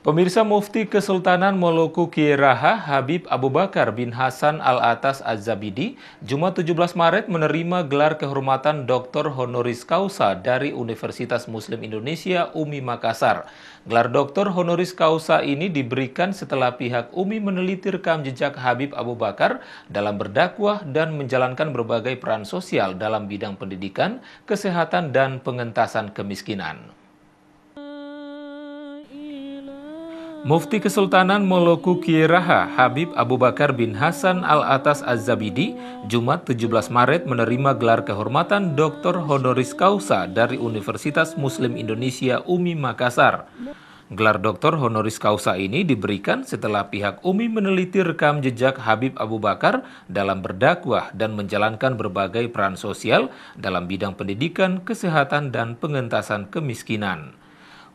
Pemirsa, Mufti Kesultanan Moluku Kiai Raha Habib Abu Bakar bin Hasan Al-Atas Az-Zabidi, Jumat 17 Maret menerima gelar kehormatan Dr. Honoris Causa dari Universitas Muslim Indonesia UMI Makassar. Gelar Dr. Honoris Causa ini diberikan setelah pihak UMI meneliti rekam jejak Habib Abu Bakar dalam berdakwah dan menjalankan berbagai peran sosial dalam bidang pendidikan, kesehatan, dan pengentasan kemiskinan. Mufti Kesultanan Moluku Kiai Raha Habib Abu Bakar bin Hasan Al-Atas Az-Zabidi, Jumat 17 Maret menerima gelar kehormatan Dr. Honoris Causa dari Universitas Muslim Indonesia UMI Makassar. Gelar Dr. Honoris Causa ini diberikan setelah pihak UMI meneliti rekam jejak Habib Abu Bakar dalam berdakwah dan menjalankan berbagai peran sosial dalam bidang pendidikan, kesehatan, dan pengentasan kemiskinan.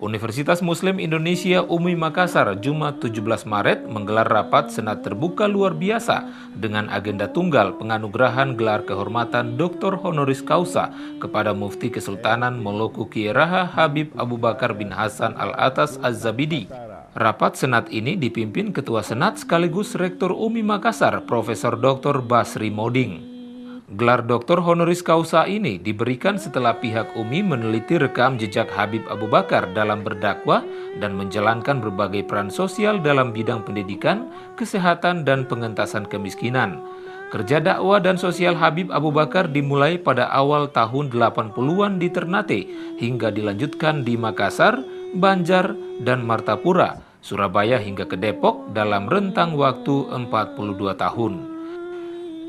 Universitas Muslim Indonesia UMI Makassar Jumat 17 Maret menggelar rapat senat terbuka luar biasa dengan agenda tunggal penganugerahan gelar kehormatan Dr. Honoris Causa kepada Mufti Kesultanan Moluku Kiai Raha Habib Abu Bakar bin Hasan Al-Atas Az-Zabidi. Rapat senat ini dipimpin Ketua Senat sekaligus Rektor UMI Makassar Profesor Dr. Basri Moding. Gelar Dr. Honoris Causa ini diberikan setelah pihak UMI meneliti rekam jejak Habib Abu Bakar dalam berdakwah dan menjalankan berbagai peran sosial dalam bidang pendidikan, kesehatan, dan pengentasan kemiskinan. Kerja dakwah dan sosial Habib Abu Bakar dimulai pada awal tahun 80-an di Ternate hingga dilanjutkan di Makassar, Banjar, dan Martapura, Surabaya hingga ke Depok dalam rentang waktu 42 tahun.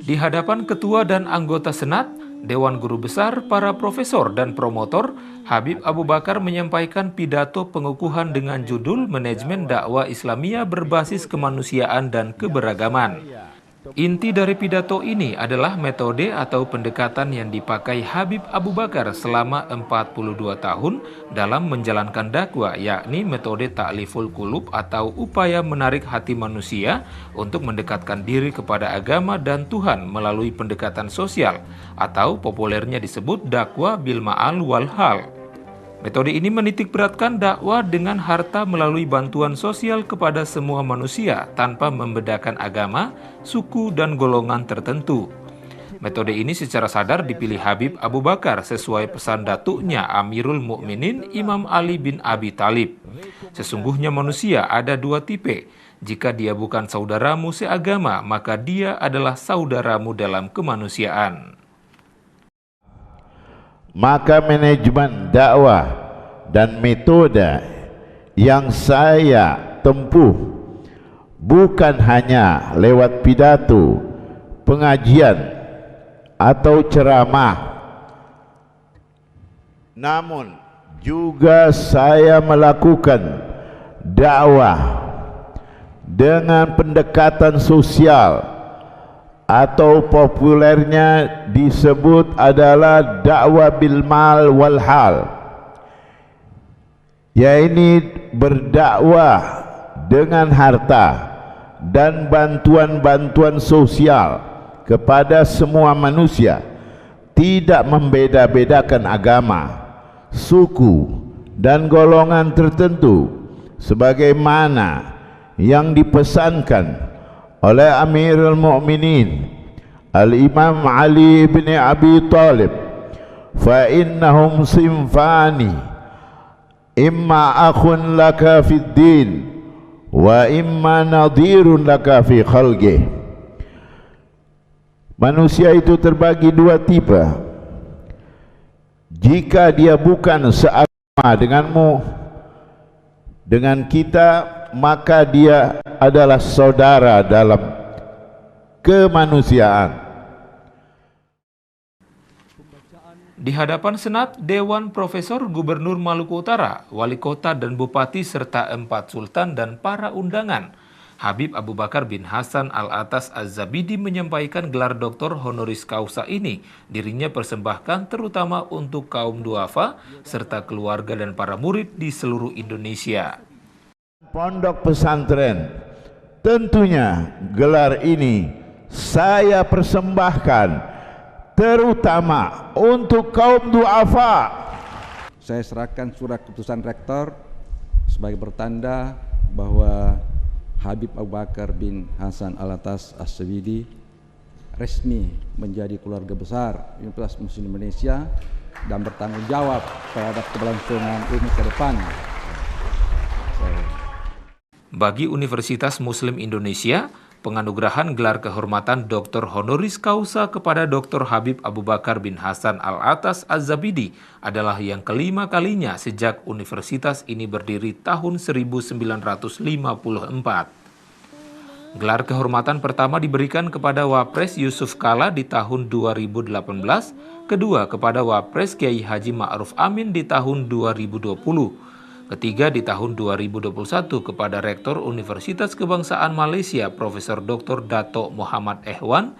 Di hadapan ketua dan anggota senat, Dewan Guru Besar, para profesor dan promotor, Habib Abu Bakar menyampaikan pidato pengukuhan dengan judul Manajemen Dakwah Islamiyah Berbasis Kemanusiaan dan Keberagaman. Inti dari pidato ini adalah metode atau pendekatan yang dipakai Habib Abu Bakar selama 42 tahun dalam menjalankan dakwah, yakni metode ta'liful qulub atau upaya menarik hati manusia untuk mendekatkan diri kepada agama dan Tuhan melalui pendekatan sosial atau populernya disebut dakwah bil ma'al wal hal. Metode ini menitik beratkan dakwah dengan harta melalui bantuan sosial kepada semua manusia tanpa membedakan agama, suku, dan golongan tertentu. Metode ini secara sadar dipilih Habib Abu Bakar sesuai pesan datuknya Amirul Mukminin Imam Ali bin Abi Thalib. Sesungguhnya manusia ada dua tipe. Jika dia bukan saudaramu seagama, maka dia adalah saudaramu dalam kemanusiaan. Maka manajemen dakwah dan metode yang saya tempuh bukan hanya lewat pidato, pengajian, atau ceramah, namun juga saya melakukan dakwah dengan pendekatan sosial atau populernya disebut adalah dakwah bil mal wal hal, yaitu berdakwah dengan harta dan bantuan-bantuan sosial kepada semua manusia, tidak membeda-bedakan agama, suku, dan golongan tertentu sebagaimana yang dipesankan oleh Amirul Mukminin Al-Imam Ali bin Abi Thalib, fa innahum sinfani imma akhun laka fid din wa imma nadhirun laka fi khalqih. Manusia itu terbagi dua tipe. Jika dia bukan seagama denganmu, dengan kita, maka dia adalah saudara dalam kemanusiaan. Di hadapan Senat, Dewan Profesor Gubernur Maluku Utara, Wali Kota dan Bupati serta 4 Sultan dan para undangan, Habib Abu Bakar bin Hasan Al-Atas Az-Zabidi menyampaikan gelar Dr. Honoris Causa ini dirinya persembahkan terutama untuk kaum duafa serta keluarga dan para murid di seluruh Indonesia. Pondok pesantren, tentunya gelar ini saya persembahkan terutama untuk kaum duafa. Saya serahkan surat keputusan rektor sebagai pertanda bahwa Habib Abu Bakar bin Hasan Alatas Az-Zabidi resmi menjadi keluarga besar Universitas Muslim Indonesia dan bertanggung jawab terhadap keberlangsungan ilmu ke depan. Bagi Universitas Muslim Indonesia, penganugerahan gelar kehormatan Dr. Honoris Causa kepada Dr. Habib Abu Bakar bin Hasan Alatas Az-Zabidi adalah yang kelima kalinya sejak universitas ini berdiri tahun 1954. Gelar kehormatan pertama diberikan kepada Wapres Yusuf Kala di tahun 2018, kedua kepada Wapres Kiai Haji Ma'ruf Amin di tahun 2020, ketiga di tahun 2021 kepada Rektor Universitas Kebangsaan Malaysia Profesor Dr. Dato' Muhammad Ehwan,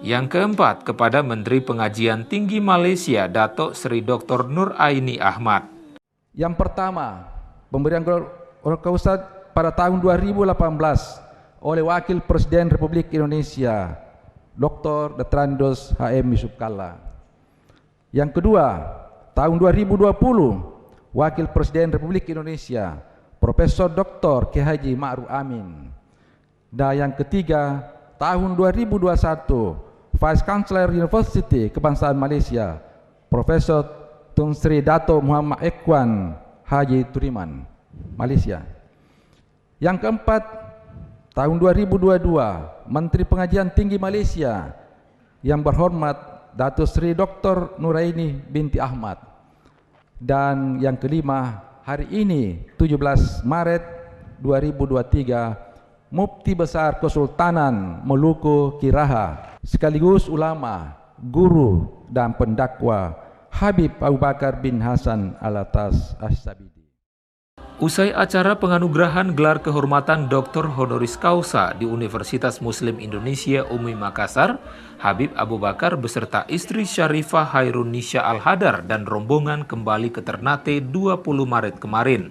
yang keempat kepada Menteri Pengajian Tinggi Malaysia Dato' Seri Dr. Nur Aini Ahmad. Yang pertama, pemberian gelar kehormatan pada tahun 2018 oleh Wakil Presiden Republik Indonesia Dr. Dr. H.M. Yusuf Kala. Yang kedua, tahun 2020 Wakil Presiden Republik Indonesia Profesor Dr. Kiai Haji Ma'ruf Amin. Dan yang ketiga, tahun 2021 Vice Chancellor University Kebangsaan Malaysia Profesor Tun Sri Dato' Muhammad Ehwan Haji Turiman, Malaysia. Yang keempat, tahun 2022 Menteri Pengajian Tinggi Malaysia yang berhormat Dato' Sri Dr. Nuraini binti Ahmad. Dan yang kelima, hari ini 17 Maret 2023, Mufti Besar Kesultanan Maluku Kiraha sekaligus ulama, guru dan pendakwa Habib Abu Bakar bin Hasan Alatas Az-Zabidi. Usai acara penganugerahan gelar kehormatan Dr. Honoris Causa di Universitas Muslim Indonesia UMI Makassar, Habib Abu Bakar beserta istri Syarifah Hairunisha Al-Hadar dan rombongan kembali ke Ternate 20 Maret kemarin.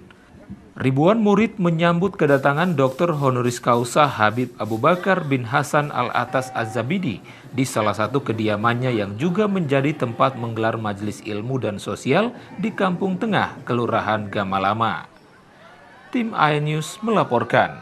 Ribuan murid menyambut kedatangan Dr. Honoris Causa Habib Abu Bakar bin Hasan Alatas Az-Zabidi di salah satu kediamannya yang juga menjadi tempat menggelar majelis ilmu dan sosial di Kampung Tengah, Kelurahan Gamalama. Tim iNews melaporkan.